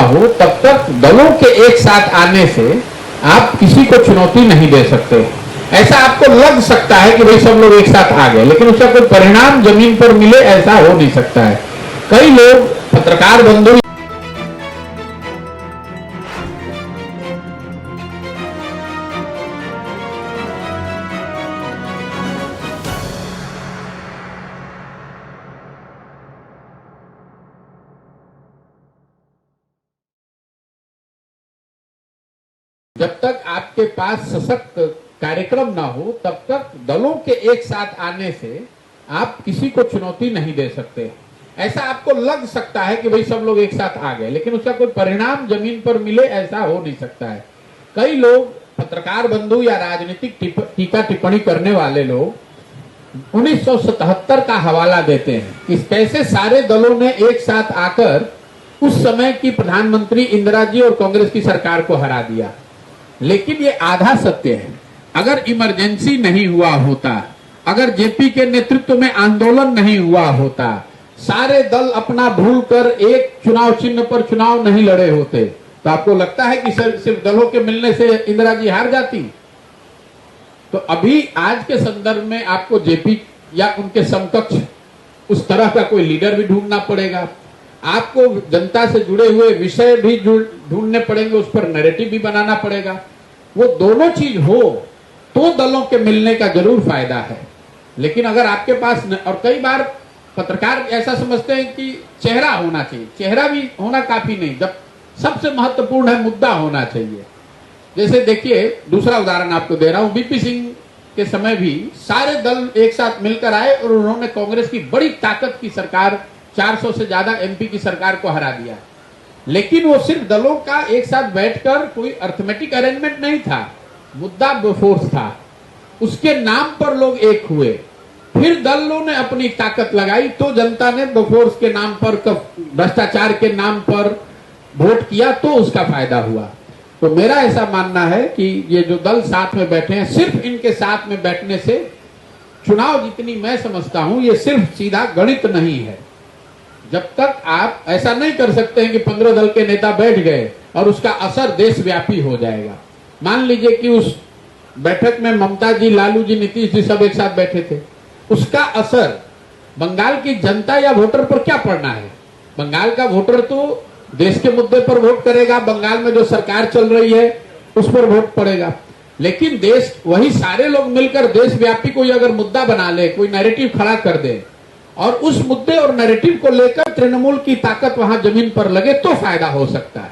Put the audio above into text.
हो तब तक दलों के एक साथ आने से आप किसी को चुनौती नहीं दे सकते। ऐसा आपको लग सकता है कि भाई सब लोग एक साथ आ गए, लेकिन उसका कोई परिणाम जमीन पर मिले ऐसा हो नहीं सकता है। कई लोग पत्रकार बंधु जब तक आपके पास सशक्त कार्यक्रम ना हो तब तक दलों के एक साथ आने से आप किसी को चुनौती नहीं दे सकते। ऐसा आपको लग सकता है कि भाई सब लोग एक साथ आ गए, लेकिन उसका कोई परिणाम जमीन पर मिले ऐसा हो नहीं सकता है। कई लोग पत्रकार बंधु या राजनीतिक टीका टिप्पणी करने वाले लोग 1977 का हवाला देते हैं कि कैसे सारे दलों ने एक साथ आकर उस समय की प्रधानमंत्री इंदिरा जी और कांग्रेस की सरकार को हरा दिया। लेकिन ये आधा सत्य है। अगर इमरजेंसी नहीं हुआ होता, अगर जेपी के नेतृत्व में आंदोलन नहीं हुआ होता, सारे दल अपना भूलकर एक चुनाव चिन्ह पर चुनाव नहीं लड़े होते, तो आपको लगता है कि सिर्फ दलों के मिलने से इंदिरा जी हार जाती? तो अभी आज के संदर्भ में आपको जेपी या उनके समकक्ष उस तरह का कोई लीडर भी ढूंढना पड़ेगा। आपको जनता से जुड़े हुए विषय भी ढूंढने पड़ेंगे, उस पर नैरेटिव भी बनाना पड़ेगा। वो दोनों चीज हो तो दलों के मिलने का जरूर फायदा है। लेकिन अगर आपके पास और कई बार पत्रकार ऐसा समझते हैं कि चेहरा होना चाहिए, चेहरा भी होना काफी नहीं, जब सबसे महत्वपूर्ण है मुद्दा होना चाहिए। जैसे देखिए, दूसरा उदाहरण आपको दे रहा हूं, बीपी सिंह के समय भी सारे दल एक साथ मिलकर आए और उन्होंने कांग्रेस की बड़ी ताकत की सरकार 400 से ज्यादा एमपी की सरकार को हरा दिया। लेकिन वो सिर्फ दलों का एक साथ बैठकर कोई अर्थमेटिक अरेंजमेंट नहीं था, मुद्दा बोफोर्स था। उसके नाम पर लोग एक हुए, फिर दलों ने अपनी ताकत लगाई तो जनता ने बोफोर्स के नाम पर, भ्रष्टाचार के नाम पर वोट किया तो उसका फायदा हुआ। तो मेरा ऐसा मानना है कि ये जो दल साथ में बैठे हैं, सिर्फ इनके साथ में बैठने से चुनाव, जितनी मैं समझता हूं, ये सिर्फ सीधा गणित नहीं है। जब तक आप ऐसा नहीं कर सकते हैं कि 15 दल के नेता बैठ गए और उसका असर देशव्यापी हो जाएगा। मान लीजिए कि उस बैठक में ममता जी, लालू जी, नीतीश जी सब एक साथ बैठे थे, उसका असर बंगाल की जनता या वोटर पर क्या पड़ना है? बंगाल का वोटर तो देश के मुद्दे पर वोट करेगा, बंगाल में जो सरकार चल रही है उस पर वोट पड़ेगा। लेकिन देश, वही सारे लोग मिलकर देशव्यापी कोई अगर मुद्दा बना ले, कोई नैरेटिव खड़ा कर दे और उस मुद्दे और नैरेटिव को लेकर तृणमूल की ताकत वहां जमीन पर लगे तो फायदा हो सकता है।